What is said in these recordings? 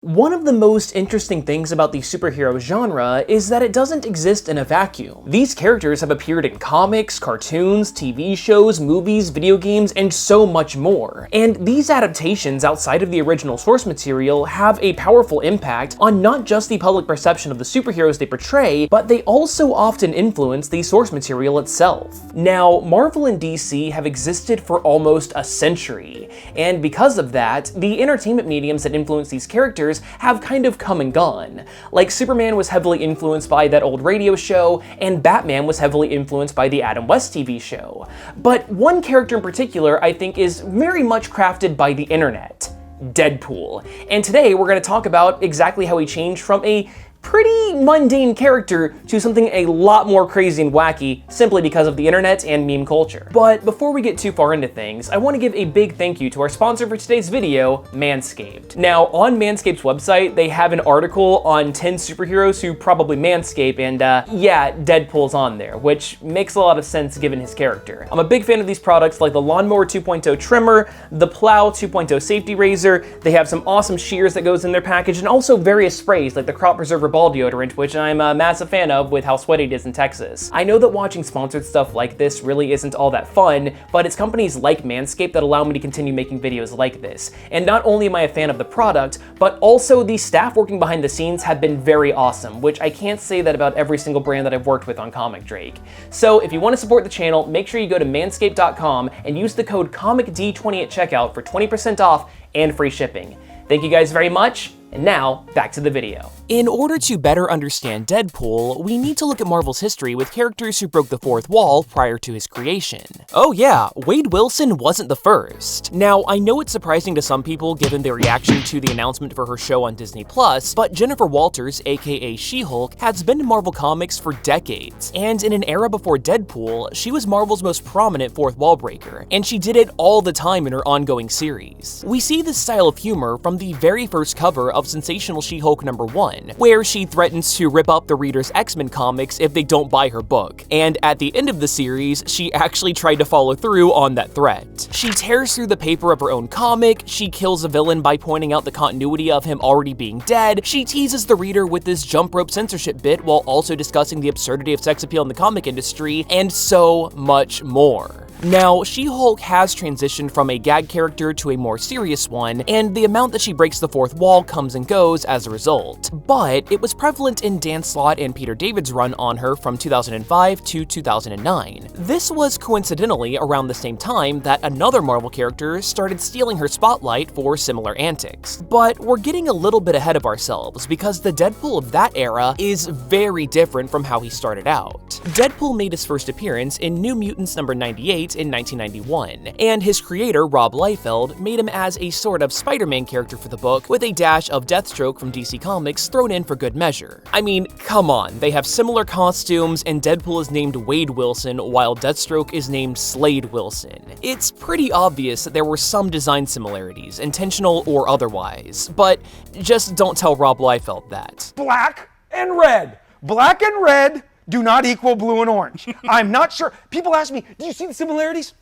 One of the most interesting things about the superhero genre is that it doesn't exist in a vacuum. These characters have appeared in comics, cartoons, TV shows, movies, video games, and so much more. And these adaptations outside of the original source material have a powerful impact on not just the public perception of the superheroes they portray, but they also often influence the source material itself. Now, Marvel and DC have existed for almost a century, and because of that, the entertainment mediums that influence these characters have kind of come and gone. Like Superman was heavily influenced by that old radio show, and Batman was heavily influenced by the Adam West TV show. But one character in particular I think is very much crafted by the internet: Deadpool. And today we're going to talk about exactly how he changed from a pretty mundane character to something a lot more crazy and wacky simply because of the internet and meme culture. But before we get too far into things, I want to give a big thank you to our sponsor for today's video, Manscaped. Now, on Manscaped's website, they have an article on 10 superheroes who probably manscape, and yeah, Deadpool's on there, which makes a lot of sense given his character. I'm a big fan of these products like the Lawnmower 2.0 trimmer, the Plow 2.0 safety razor. They have some awesome shears that goes in their package, and also various sprays like the Crop Preserver ball deodorant, which I'm a massive fan of with how sweaty it is in Texas. I know that watching sponsored stuff like this really isn't all that fun, but it's companies like Manscaped that allow me to continue making videos like this. And not only am I a fan of the product, but also the staff working behind the scenes have been very awesome, which I can't say that about every single brand that I've worked with on Comic Drake. So if you want to support the channel, make sure you go to manscaped.com and use the code COMICD20 at checkout for 20% off and free shipping. Thank you guys very much, and now back to the video. In order to better understand Deadpool, we need to look at Marvel's history with characters who broke the fourth wall prior to his creation. Oh yeah, Wade Wilson wasn't the first. Now, I know it's surprising to some people given their reaction to the announcement for her show on Disney+, but Jennifer Walters, aka She-Hulk, has been in Marvel Comics for decades, and in an era before Deadpool, she was Marvel's most prominent fourth wall breaker, and she did it all the time in her ongoing series. We see this style of humor from the very first cover of Sensational She-Hulk #1, where she threatens to rip up the reader's X-Men comics if they don't buy her book, and at the end of the series, she actually tried to follow through on that threat. She tears through the paper of her own comic, she kills a villain by pointing out the continuity of him already being dead, she teases the reader with this jump rope censorship bit while also discussing the absurdity of sex appeal in the comic industry, and so much more. Now, She-Hulk has transitioned from a gag character to a more serious one, and the amount that she breaks the fourth wall comes and goes as a result. But it was prevalent in Dan Slott and Peter David's run on her from 2005 to 2009. This was coincidentally around the same time that another Marvel character started stealing her spotlight for similar antics. But we're getting a little bit ahead of ourselves because the Deadpool of that era is very different from how he started out. Deadpool made his first appearance in New Mutants #98 in 1991, and his creator, Rob Liefeld, made him as a sort of Spider-Man character for the book, with a dash of Deathstroke from DC Comics thrown in for good measure. I mean, come on, they have similar costumes, and Deadpool is named Wade Wilson, while Deathstroke is named Slade Wilson. It's pretty obvious that there were some design similarities, intentional or otherwise, but just don't tell Rob Liefeld that. Black and red. Black and red do not equal blue and orange. I'm not sure. People ask me, do you see the similarities?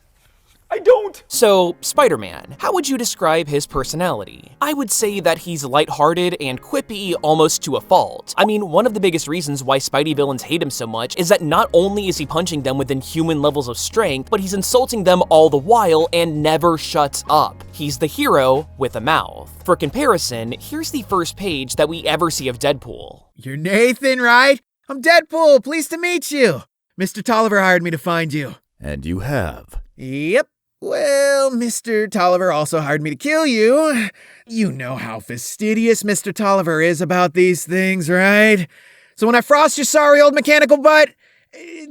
I don't. So, Spider-Man, how would you describe his personality? I would say that he's lighthearted and quippy almost to a fault. I mean, one of the biggest reasons why Spidey villains hate him so much is that not only is he punching them within human levels of strength, but he's insulting them all the while and never shuts up. He's the hero with a mouth. For comparison, here's the first page that we ever see of Deadpool. You're Nathan, right? I'm Deadpool, pleased to meet you. Mr. Tolliver hired me to find you. And you have. Yep. Well, Mr. Tolliver also hired me to kill you. You know how fastidious Mr. Tolliver is about these things, right? So when I frost your sorry old mechanical butt,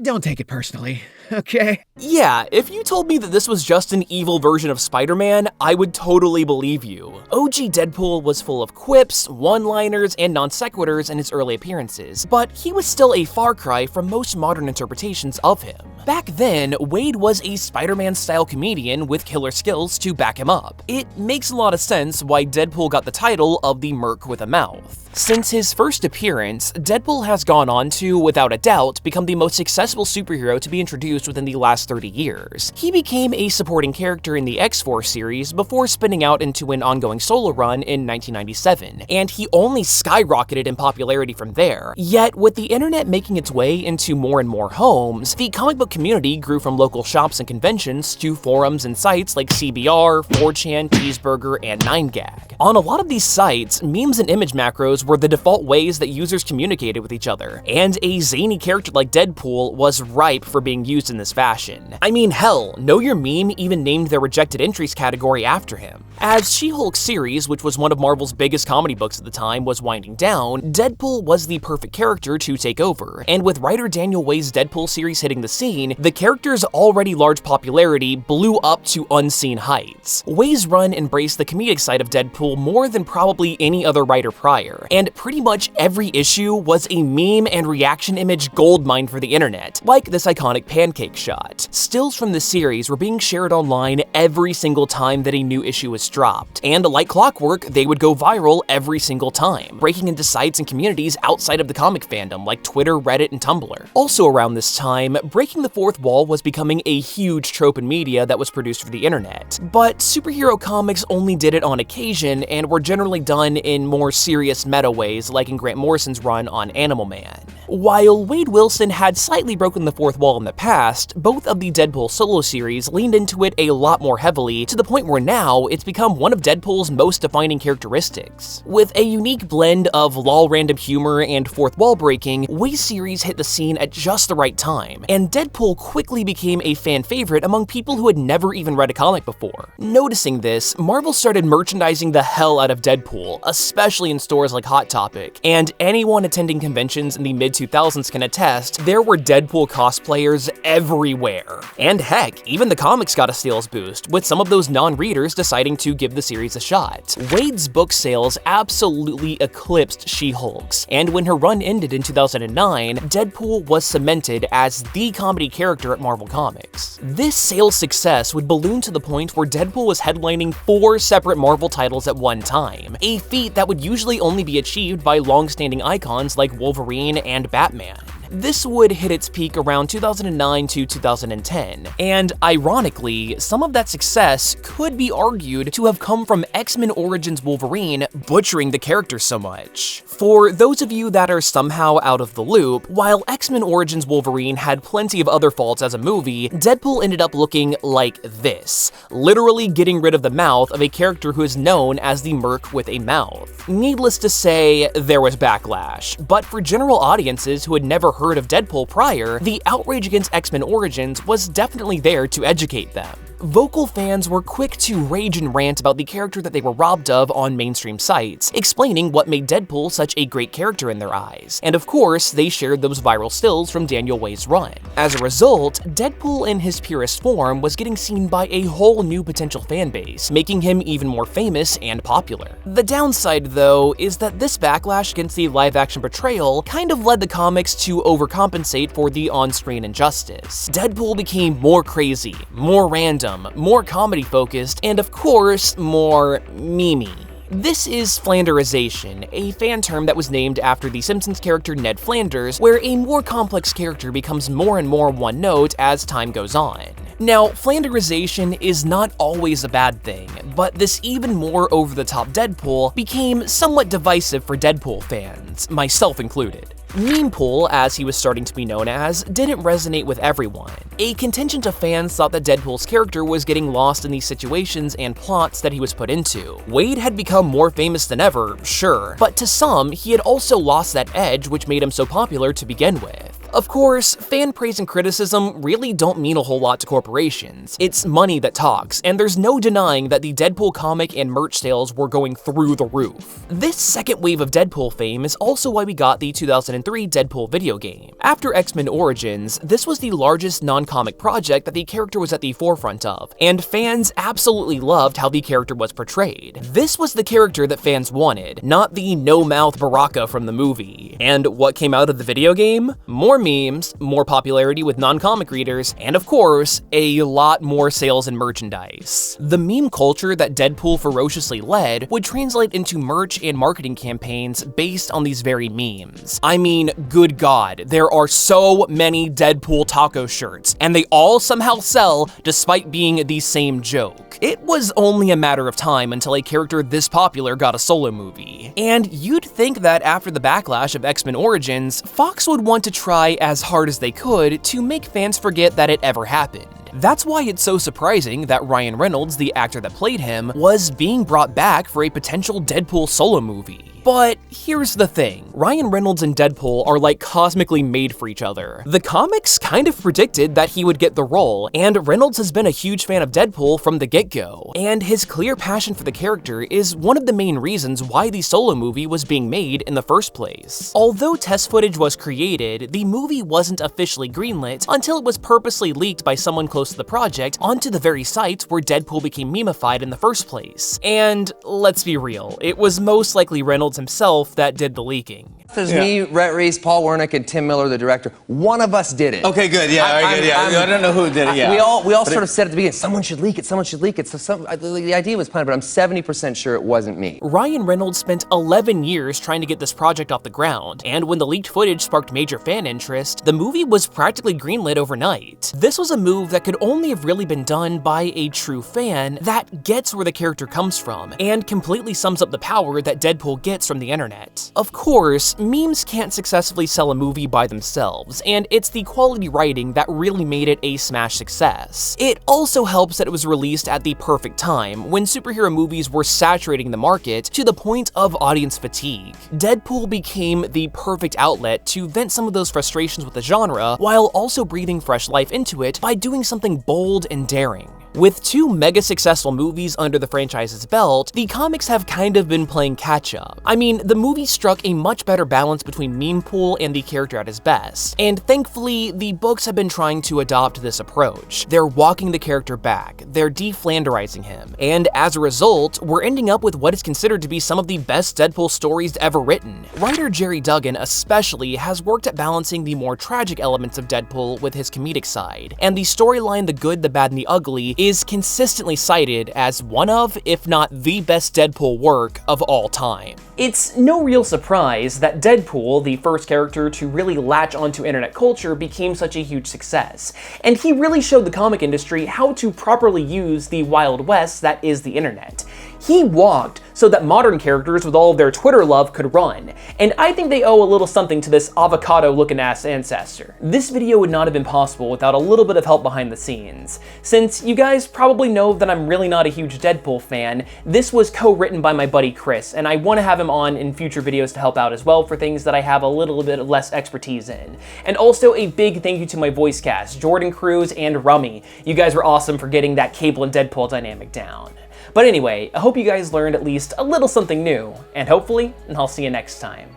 don't take it personally, okay? Yeah, if you told me that this was just an evil version of Spider-Man, I would totally believe you. OG Deadpool was full of quips, one-liners, and non-sequiturs in his early appearances, but he was still a far cry from most modern interpretations of him. Back then, Wade was a Spider-Man-style comedian with killer skills to back him up. It makes a lot of sense why Deadpool got the title of the Merc with a Mouth. Since his first appearance, Deadpool has gone on to, without a doubt, become the most successful superhero to be introduced produced within the last 30 years. He became a supporting character in the X-Force series before spinning out into an ongoing solo run in 1997, and he only skyrocketed in popularity from there. Yet, with the internet making its way into more and more homes, the comic book community grew from local shops and conventions to forums and sites like CBR, 4chan, Cheeseburger, and 9gag. On a lot of these sites, memes and image macros were the default ways that users communicated with each other, and a zany character like Deadpool was ripe for being used in this fashion. I mean, hell, Know Your Meme even named their rejected entries category after him. As She-Hulk's series, which was one of Marvel's biggest comedy books at the time, was winding down, Deadpool was the perfect character to take over, and with writer Daniel Way's Deadpool series hitting the scene, the character's already large popularity blew up to unseen heights. Way's run embraced the comedic side of Deadpool more than probably any other writer prior, and pretty much every issue was a meme and reaction image goldmine for the internet, like this iconic pancake shot. Stills from the series were being shared online every single time that a new issue was dropped, and like clockwork, they would go viral every single time, breaking into sites and communities outside of the comic fandom like Twitter, Reddit, and Tumblr. Also around this time, breaking the fourth wall was becoming a huge trope in media that was produced for the internet. But superhero comics only did it on occasion and were generally done in more serious meta ways, like in Grant Morrison's run on Animal Man. While Wade Wilson had slightly broken the fourth wall in the past, both of the Deadpool solo series leaned into it a lot more heavily, to the point where now it's become one of Deadpool's most defining characteristics. With a unique blend of lol-random humor and fourth wall breaking, Way's series hit the scene at just the right time, and Deadpool quickly became a fan favorite among people who had never even read a comic before. Noticing this, Marvel started merchandising the hell out of Deadpool, especially in stores like Hot Topic, and anyone attending conventions in the mid-2000s can attest, there were Deadpool cosplayers everywhere. And heck, even the comics got a sales boost, with some of those non-readers deciding to give the series a shot. Wade's book sales absolutely eclipsed She-Hulk's, and when her run ended in 2009, Deadpool was cemented as the comedy character at Marvel Comics. This sales success would balloon to the point where Deadpool was headlining 4 separate Marvel titles at one time, a feat that would usually only be achieved by long-standing icons like Wolverine and Batman. This would hit its peak around 2009 to 2010, and ironically, some of that success could be argued to have come from X-Men Origins Wolverine butchering the character so much. For those of you that are somehow out of the loop, while X-Men Origins Wolverine had plenty of other faults as a movie, Deadpool ended up looking like this, literally getting rid of the mouth of a character who is known as the Merc with a Mouth. Needless to say, there was backlash, but for general audiences who had never heard of Deadpool prior, the outrage against X-Men Origins was definitely there to educate them. Vocal fans were quick to rage and rant about the character that they were robbed of on mainstream sites, explaining what made Deadpool such a great character in their eyes, and of course, they shared those viral stills from Daniel Way's run. As a result, Deadpool in his purest form was getting seen by a whole new potential fanbase, making him even more famous and popular. The downside, though, is that this backlash against the live-action portrayal kind of led the comics to overcompensate for the on-screen injustice. Deadpool became more crazy, more random, more comedy-focused, and of course, more memey. This is Flanderization, a fan term that was named after the Simpsons character Ned Flanders, where a more complex character becomes more and more one note as time goes on. Now, Flanderization is not always a bad thing, but this even more over-the-top Deadpool became somewhat divisive for Deadpool fans, myself included. Memepool, as he was starting to be known as, didn't resonate with everyone. A contingent of fans thought that Deadpool's character was getting lost in these situations and plots that he was put into. Wade had become more famous than ever, sure, but to some, he had also lost that edge which made him so popular to begin with. Of course, fan praise and criticism really don't mean a whole lot to corporations. It's money that talks, and there's no denying that the Deadpool comic and merch sales were going through the roof. This second wave of Deadpool fame is also why we got the 2003 Deadpool video game. After X-Men Origins, this was the largest non-comic project that the character was at the forefront of, and fans absolutely loved how the character was portrayed. This was the character that fans wanted, not the no-mouth Baraka from the movie. And what came out of the video game? More more memes, more popularity with non-comic readers, and of course, a lot more sales and merchandise. The meme culture that Deadpool ferociously led would translate into merch and marketing campaigns based on these very memes. I mean, good God, there are so many Deadpool taco shirts, and they all somehow sell despite being the same joke. It was only a matter of time until a character this popular got a solo movie. And you'd think that after the backlash of X-Men Origins, Fox would want to try as hard as they could to make fans forget that it ever happened. That's why it's so surprising that Ryan Reynolds, the actor that played him, was being brought back for a potential Deadpool solo movie. But here's the thing, Ryan Reynolds and Deadpool are like cosmically made for each other. The comics kind of predicted that he would get the role, and Reynolds has been a huge fan of Deadpool from the get-go, and his clear passion for the character is one of the main reasons why the solo movie was being made in the first place. Although test footage was created, the movie wasn't officially greenlit until it was purposely leaked by someone close to the project onto the very sites where Deadpool became memeified in the first place. And let's be real, it was most likely Reynolds himself that did the leaking. There's me, Rhett Reese, Paul Wernick, and Tim Miller, the director. One of us did it. Okay, good. Yeah, all right, good. Yeah, I don't know who did it. Yeah, we all sort of said at the beginning, someone should leak it. Someone should leak it. So the idea was planned, but I'm 70% sure it wasn't me. Ryan Reynolds spent 11 years trying to get this project off the ground, and when the leaked footage sparked major fan interest, the movie was practically greenlit overnight. This was a move that could only have really been done by a true fan that gets where the character comes from, and completely sums up the power that Deadpool gets from the internet. Of course, memes can't successfully sell a movie by themselves, and it's the quality writing that really made it a smash success. It also helps that it was released at the perfect time, when superhero movies were saturating the market to the point of audience fatigue. Deadpool became the perfect outlet to vent some of those frustrations with the genre, while also breathing fresh life into it by doing something bold and daring. With two mega successful movies under the franchise's belt, the comics have kind of been playing catch-up. I mean, the movie struck a much better balance between meme pool and the character at his best, and thankfully, the books have been trying to adopt this approach. They're walking the character back, they're de-Flanderizing him, and as a result, we're ending up with what is considered to be some of the best Deadpool stories ever written. Writer Jerry Duggan especially has worked at balancing the more tragic elements of Deadpool with his comedic side, and the storyline The Good, the Bad, and the Ugly is consistently cited as one of, if not the best Deadpool work of all time. It's no real surprise that Deadpool, the first character to really latch onto internet culture, became such a huge success, and he really showed the comic industry how to properly use the Wild West that is the internet. He walked so that modern characters with all of their Twitter love could run, and I think they owe a little something to this avocado-looking ass ancestor. This video would not have been possible without a little bit of help behind the scenes. Since you guys probably know that I'm really not a huge Deadpool fan, this was co-written by my buddy Chris, and I want to have him on in future videos to help out as well for things that I have a little bit less expertise in. And also a big thank you to my voice cast, Jordan Cruz and Rummy. You guys were awesome for getting that Cable and Deadpool dynamic down. But anyway, I hope you guys learned at least a little something new, and hopefully, I'll see you next time.